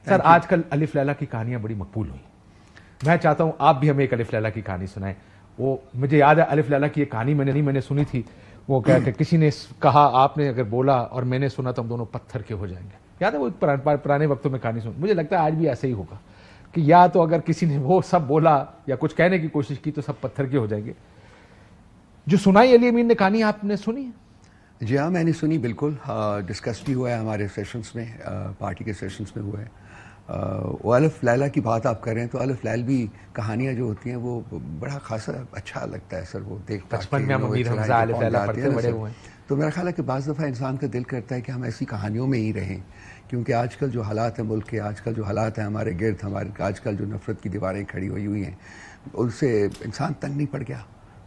سر آج کل الف لیلا کی کہانیاں بڑی مقبول ہوئی. میں چاہتا ہوں آپ بھی ہمیں ایک الف لیلا کی کہانی سنائیں. وہ مجھے یاد ہے الف لیلا کی ایک کہانی میں نے سنی تھی. وہ کہ کسی نے کہا آپ نے اگر بولا اور میں نے سنا تو ہم دونوں پتھر کے ہو جائیں گے. یاد ہے وہ پرانے وقتوں میں کہانی سن. مجھے لگتا ہے آج بھی ایسے ہی ہوگا کہ یا تو اگر کسی نے وہ سب بولا یا کچھ کہنے کی کوشش کی تو سب پتھر کے ہو جائیں گے. جو سنائی علی امین نے کہانی آپ نے سنی ہے؟ جی ہاں میں نے سنی, بالکل ڈسکس بھی ہوا ہے ہمارے سیشنز میں, پارٹی کے سیشنز میں ہوا ہے. وہ الف لیلا کی بات آپ کر رہے ہیں تو الف لیل بھی کہانیاں جو ہوتی ہیں وہ بڑا خاصا اچھا لگتا ہے سر. وہ دیکھ بچپن میں ہم امیر حمزہ الف لیلا پڑھتے بڑے ہوئے ہیں تو میرا خیال ہے کہ بعض دفعہ انسان کا دل کرتا ہے کہ ہم ایسی کہانیوں میں ہی رہیں, کیونکہ آج کل جو حالات ہیں ملک کے, آج کل جو حالات ہیں ہمارے گرد, آج کل جو نفرت کی دیواریں کھڑی ہوئی ہیں, ان سے انسان تنگ نہیں پڑ گیا.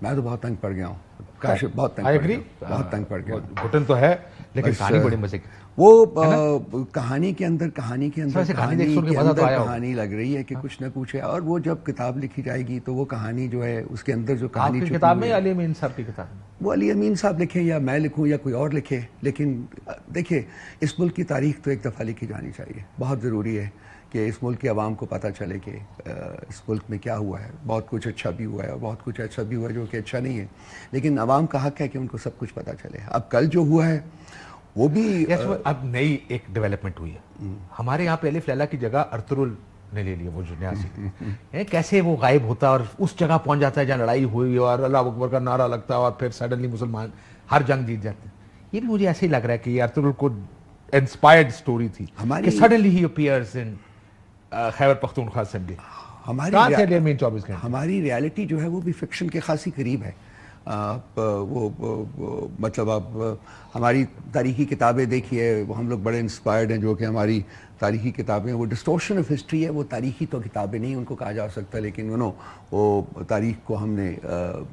میں تو بہت تنگ پڑ گیا ہوں, کاش بہت تنگ پڑ گیا. گھٹن تو ہے لیکن کہانی بڑی مزے کی. وہ کہانی کے اندر کہانی لگ رہی ہے کہ کچھ نہ کچھ ہے. اور وہ جب کتاب لکھی جائے گی تو وہ کہانی جو ہے اس کے اندر جو کہانی کی کتاب میں علی امین صاحب کی کتاب میں, وہ علی امین صاحب لکھیں یا میں لکھوں یا کوئی اور لکھے, لیکن دیکھیے اس ملک کی تاریخ تو ایک دفعہ لکھی جانی چاہیے. بہت ضروری ہے کہ اس ملک کے عوام کو پتہ چلے کہ اس ملک میں کیا ہوا ہے. بہت کچھ اچھا بھی ہوا ہے اور بہت کچھ ایسا بھی ہوا ہے جو کہ اچھا نہیں ہے, لیکن عوام کا حق ہے کہ ان کو سب کچھ پتہ چلے. اب کل جو ہوا ہے وہ بھی اب نئی ایک ڈیولپمنٹ ہوئی ہے. ہمارے یہاں پہ الف لیلا کی جگہ ارطغرل نے لے لیا, وہ جو نیاسی کیسے وہ غائب ہوتا اور اس جگہ پہنچ جاتا ہے جہاں لڑائی ہوئی اور اللہ اکبر کا نعرہ لگتا ہے اور پھر سڈنلی مسلمان ہر جنگ جیت جاتے ہیں. یہ بھی مجھے ایسے ہی لگ رہا ہے کہ یہ ارطغرل کو انسپائرڈ سٹوری تھی کہ suddenly he appears in Khyber Pakhtunkhwa assembly. ہماری ریالٹی جو ہے وہ بھی فکشن کے خاصی قریب ہے. وہ مطلب آپ ہماری تاریخی کتابیں دیکھیے, وہ ہم لوگ بڑے انسپائرڈ ہیں جو کہ ہماری تاریخی کتابیں, وہ ڈسٹورشن آف ہسٹری ہے. وہ تاریخی تو کتابیں نہیں ان کو کہا جا سکتا, لیکن وہ تاریخ کو ہم نے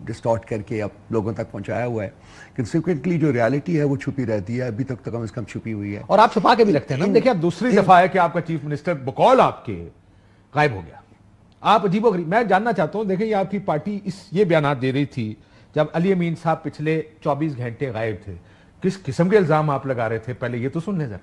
ڈسٹارٹ کر کے اب لوگوں تک پہنچایا ہوا ہے. کنسیکوینٹلی جو ریالٹی ہے وہ چھپی رہتی ہے, ابھی تک کم از کم چھپی ہوئی ہے. اور آپ چھپا کے بھی رکھتے ہیں نا. دیکھیں اب دوسری دفعہ ہے کہ آپ کا چیف منسٹر بقول آپ کے غائب ہو گیا. آپ عجیب و غریب. میں جاننا چاہتا ہوں, دیکھیں یہ آپ کی پارٹی یہ بیانات دے رہی تھی جب علی امین صاحب پچھلے 24 گھنٹے غائب تھے, کس قسم کے الزام آپ لگا رہے تھے, پہلے یہ تو سن لیں ذرا.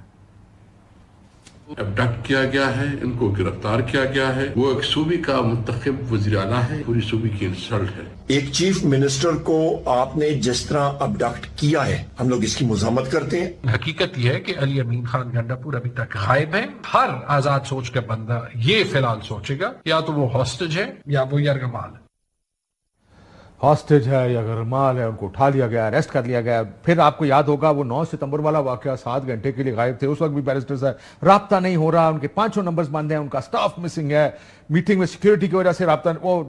ابڈکٹ کیا گیا ہے, ان کو گرفتار کیا گیا ہے, وہ ایک صوبے کا منتخب وزیر اعلیٰ ہے, پوری صوبے کی انسلٹ ہے. ایک چیف منسٹر کو آپ نے جس طرح ابڈکٹ کیا ہے, ہم لوگ اس کی مذمت کرتے ہیں. حقیقت یہ ہے کہ علی امین خان گنڈاپور ابھی تک غائب ہے. ہر آزاد سوچ کا بندہ یہ فی الحال سوچے گا یا تو وہ ہاسٹیج ہے یا وہ یرغمال ہے. ہاسٹیج ہے یا غرمال ہے, ان کو اٹھا لیا گیا, اریسٹ کر لیا گیا. پھر آپ کو یاد ہوگا وہ 9 ستمبر والا واقعہ, 7 گھنٹے کے لیے غائب تھے. اس وقت بھی بیرسٹر صاحب رابطہ نہیں ہو رہا, ان کے 5 نمبرز بند ہیں, ان کا سٹاف مسنگ ہے, میٹنگ میں سیکیورٹی کی وجہ سے رابطہ وہ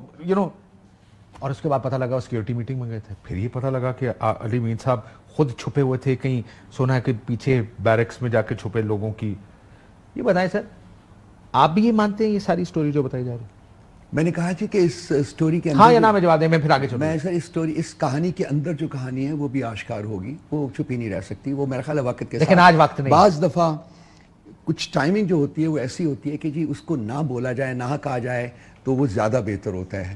اور اس کے بعد پتہ لگا سیکیورٹی میٹنگ میں گئے تھے. پھر یہ پتہ لگا کہ علی امین صاحب خود چھپے ہوئے تھے کہیں, سونا ہے کہ پیچھے بیرکس میں جا کے چھپے لوگوں کی. یہ بتائیں سر, آپ بھی یہ مانتے ہیں یہ ساری سٹوری جو بتائی جا رہی ہے؟ میں نے کہا جی کہ اس سٹوری کے اندر, ہاں یا نا میں جواب دیں, میں پھر آگے چلوں. میں سر اس کہانی کے اندر جو کہانی ہے وہ بھی آشکار ہوگی, وہ چھپی نہیں رہ سکتی. وہ میرا خیال ہے وقت کے ساتھ, لیکن آج وقت نہیں. بعض دفعہ کچھ ٹائمنگ جو ہوتی ہے وہ ایسی ہوتی ہے کہ جی اس کو نہ بولا جائے, نہ کہا جائے تو وہ زیادہ بہتر ہوتا ہے.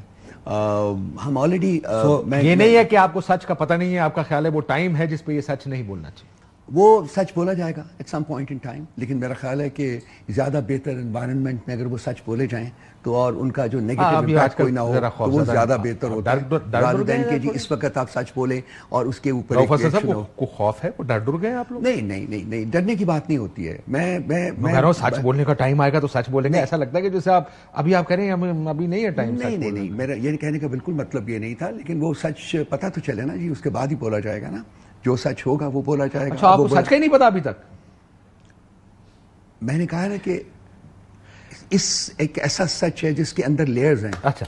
ہم آلریڈی یہ نہیں ہے کہ آپ کو سچ کا پتہ نہیں ہے, آپ کا خیال ہے وہ ٹائم ہے جس پہ یہ سچ نہیں بولنا چاہیے. وہ سچ بولا جائے گا at some point in time, لیکن میرا خیال ہے کہ زیادہ بہتر انوائرمنٹ میں اگر وہ سچ بولے جائیں تو اور ان کا جو نیگیٹو امپیکٹ کوئی نہ ہو تو وہ زیادہ بہتر ہوتا ہے rather than کہ جی اس وقت آپ سچ بولیں اور اس کے اوپر ایک ریئیکشن ہو. کو خوف ہے, وہ ڈر گئے آپ لوگ؟ نہیں, ڈرنے کی بات نہیں ہوتی ہے. میں کہہ رہا ہوں سچ بولنے کا ٹائم آئے گا تو سچ بولیں گے. ایسا لگتا ہے کہ جیسے آپ ابھی آپ کہہ رہے ہیں ابھی نہیں ہے ٹائم. نہیں, میرا یہ کہنے کا بالکل مطلب یہ نہیں تھا, لیکن وہ سچ پتہ تو چلے نا جی, اس کے بعد ہی بولا جائے گا نا. جو سچ ہوگا وہ بولا جائے گا. اچھا, آپ کو سچ کا ہی نہیں پتا ابھی تک؟ میں نے کہا نا کہ اس ایک ایسا سچ ہے جس کے اندر لیئرز ہیں. اچھا,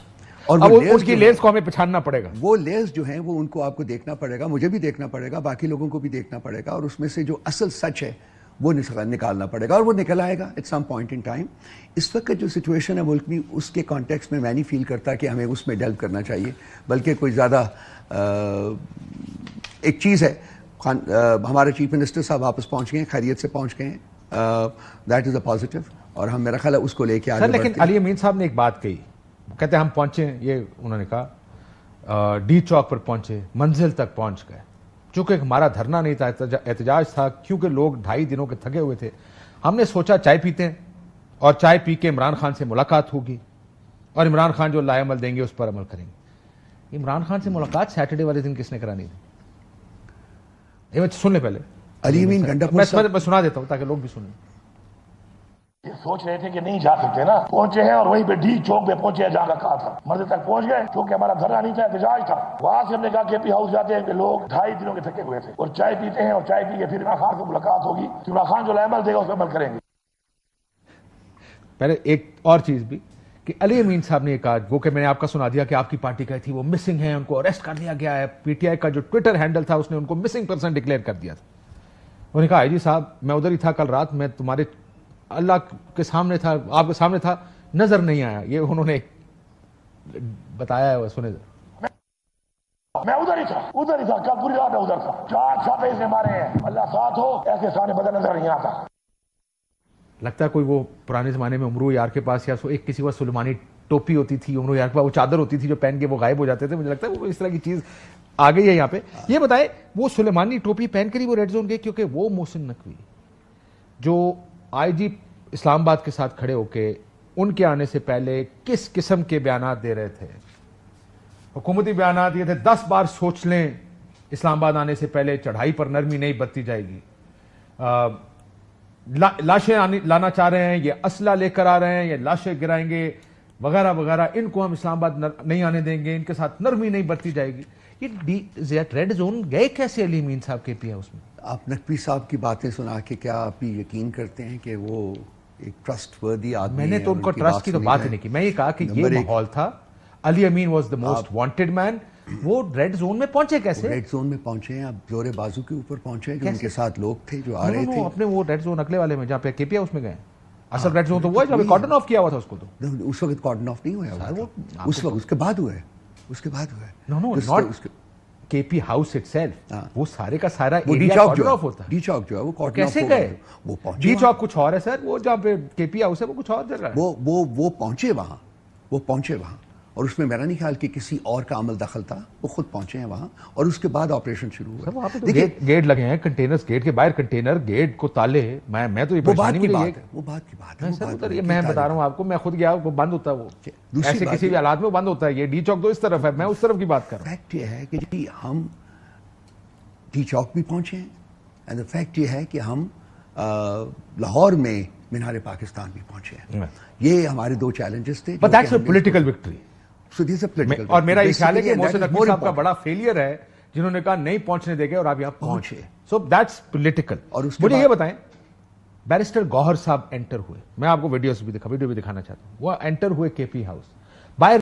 اور وہ اس کی لیئرز کو ہمیں پہچاننا پڑے گا. وہ لیئرز جو ہیں وہ ان کو آپ کو دیکھنا پڑے گا, مجھے بھی دیکھنا پڑے گا, باقی لوگوں کو بھی دیکھنا پڑے گا, اور اس میں سے جو اصل سچ ہے وہ نکالنا پڑے گا, اور وہ نکل آئے گا at some point in time. اس وقت جو سچویشن ہے ملک میں, اس کے کانٹیکسٹ میں نہیں فیل کرتا کہ ہمیں اس میں ڈیلو کرنا چاہیے, بلکہ کوئی زیادہ ایک چیز ہے. ہمارے چیف منسٹر صاحب واپس پہنچ گئے ہیں, خیریت سے پہنچ گئے ہیں, دیٹ از اے پازیٹیو, اور ہم میرا خیال ہے اس کو لے کے آگے بڑھتے ہیں. لیکن علی امین صاحب نے ایک بات کہی, کہتے ہیں ہم پہنچے, یہ انہوں نے کہا ڈی چوک پر پہنچے, منزل تک پہنچ گئے, چونکہ ہمارا دھرنا نہیں تھا, احتجاج تھا, کیونکہ لوگ 2.5 دنوں کے تھکے ہوئے تھے. ہم نے سوچا چائے پیتے ہیں, اور چائے پی کے عمران خان سے ملاقات ہوگی اور عمران خان جو لائے عمل دیں گے اس پر عمل کریں گے. عمران خان سے ملاقات سیٹرڈے والے دن کس نے کرانی تھی؟ یہ سن لیں پہلے. علی امین گنڈا میں سنا دیتا ہوں تاکہ لوگ بھی سنیں. یہ سوچ رہے تھے کہ نہیں جا سکتے نا, پہنچے ہیں اور وہیں پہ ڈی چوک پہ پہنچے جہاں کا کہا تھا, مرد تک پہنچ گئے کیونکہ ہمارا دھرنا نہیں تھا, احتجاج تھا. وہاں سے ہم نے کہا کے پی ہاؤس جاتے ہیں کہ لوگ 2.5 دنوں کے تھکے ہوئے تھے اور چائے پیتے ہیں اور چائے پی کے پھر عمران خان سے ملاقات ہوگی, عمران خان جو عمل دے گا اس پہ عمل کریں گے. پہلے ایک اور چیز بھی کہ علی امین صاحب نے یہ کہا, وہ کہ میں نے آپ کا سنا دیا کہ آپ کی پارٹی کا تھی وہ مسنگ ہے, ان کو اریسٹ کر لیا گیا ہے. پی ٹی آئی کا جو ٹویٹر ہینڈل تھا اس نے ان کو مسنگ پرسن ڈکلیئر کر دیا تھا. انہوں نے کہا آئی جی صاحب میں ادھر ہی تھا کل رات, میں تمہارے اللہ کے سامنے تھا, آپ کے سامنے تھا, نظر نہیں آیا. یہ انہوں نے بتایا ہے, سنے میں ادھر ہی تھا کل پوری رات میں ادھر تھا. 4 چھاپے سے مارے ہیں, اللہ ساتھ ہو, ایسے سامنے بدل نظر نہیں آتا. لگتا ہے کوئی وہ پرانے زمانے میں عمرو یار کے پاس یا ایک کسی کو سلیمانی ٹوپی ہوتی تھی, عمرو یار کے پاس وہ چادر ہوتی تھی جو پہن کے وہ غائب ہو جاتے تھے. مجھے لگتا ہے وہ اس طرح کی چیز آ گئی ہے یہاں پہ. یہ بتائے وہ سلیمانی ٹوپی پہن کر ہی وہ ریڈ زون گئے, کیونکہ وہ محسن نقوی جو آئی جی اسلام آباد کے ساتھ کھڑے ہو کے ان کے آنے سے پہلے کس قسم کے بیانات دے رہے تھے, حکومتی بیانات یہ تھے 10 بار سوچ لیں اسلام آباد آنے سے پہلے, چڑھائی پر نرمی نہیں برتی جائے گی, لاشیں لانا چاہ رہے ہیں, یہ اسلحہ لے کر آ رہے ہیں, یہ لاشیں گرائیں گے وغیرہ وغیرہ, ان کو ہم اسلام آباد نہیں آنے دیں گے, ان کے ساتھ نرمی نہیں برتی جائے گی. یہ ریڈ زون گئے کیسے علی امین صاحب کے پی ہاؤس میں؟ آپ نقوی صاحب کی باتیں سنا کے کیا آپ یقین کرتے ہیں کہ وہ ایک ٹرسٹ وردی آدمی میں نے تو ان کو ٹرسٹ کی تو بات ہی نہیں کی. میں یہ کہا کہ یہ ماحول تھا, علی امین واز دا موسٹ وانٹڈ مین, وہ ریڈ زون میں پہنچے کیسے؟ ریڈ زون میں پہنچے ہیں, اب زور بازو کے اوپر پہنچے ہیں, ان کے ساتھ لوگ تھے جو آ رہے تھے اپنے وہ ریڈ زون اگلے والے میں جہاں پہ کے پی ہاؤس میں گئے. اصل ریڈ زون تو وہ ہے جہاں پہ کارڈن آف کیا ہوا تھا, اس کو تو اس وقت کارڈن آف نہیں ہوا, اس وقت اس کے بعد ہوا ہے, اس کے بعد ہوا ہے. نو نو ناٹ کے پی ہاؤس اٹ سیلف, وہ سارے کا سارا ڈی چوک جو ہوتا ہے, ڈی چوک جو ہے وہ کارڈن آف کیسے گئے؟ وہ پہنچے, ڈی چوک کچھ اور ہے سر, وہ جہاں پہ کے پی ہاؤس ہے وہ کچھ اور جگہ ہے. وہ پہنچے وہاں, وہ پہنچے وہاں, اور اس میں میرا نہیں خیال کہ کسی اور کا عمل دخل تھا, وہ خود پہنچے ہیں وہاں اور اس کے بعد آپریشن شروع ہوا. وہاں پہ گیٹ لگے ہیں, کنٹینرز, گیٹ کے باہر کنٹینر, گیٹ کو تالے. میں تو یہ پریشانی میں وہ بات کی بات ہے, میں بتا رہا ہوں آپ کو, میں خود گیا, وہ بند ہوتا ہے, وہ ایسے کسی بھی حالات میں بند ہوتا ہے. یہ ڈی چوک تو اس طرف ہے, میں اس طرف کی بات کر رہا ہوں. فیکٹ یہ ہے کہ جی ہم ڈی چوک بھی پہنچے ہیں, اینڈ فیکٹ یہ ہے کہ ہم لاہور میں مینار پاکستان بھی پہنچے ہیں. یہ ہمارے 2 چیلنجز تھے. But that's a political victory. اور میرا یہ خیال ہے کہ محسن نقوی صاحب کا بڑا فیلئر ہے جنہوں نے کہا نہیں پہنچنے دے گئے اور آپ یہاں پہنچے. So that's political. اور مجھے یہ بتائیں, بیرسٹر گوہر صاحب انٹر ہوئے, میں آپ کو ویڈیو بھی دکھانا چاہتا ہوں, وہ انٹر ہوئے کے پی ہاؤس. باہر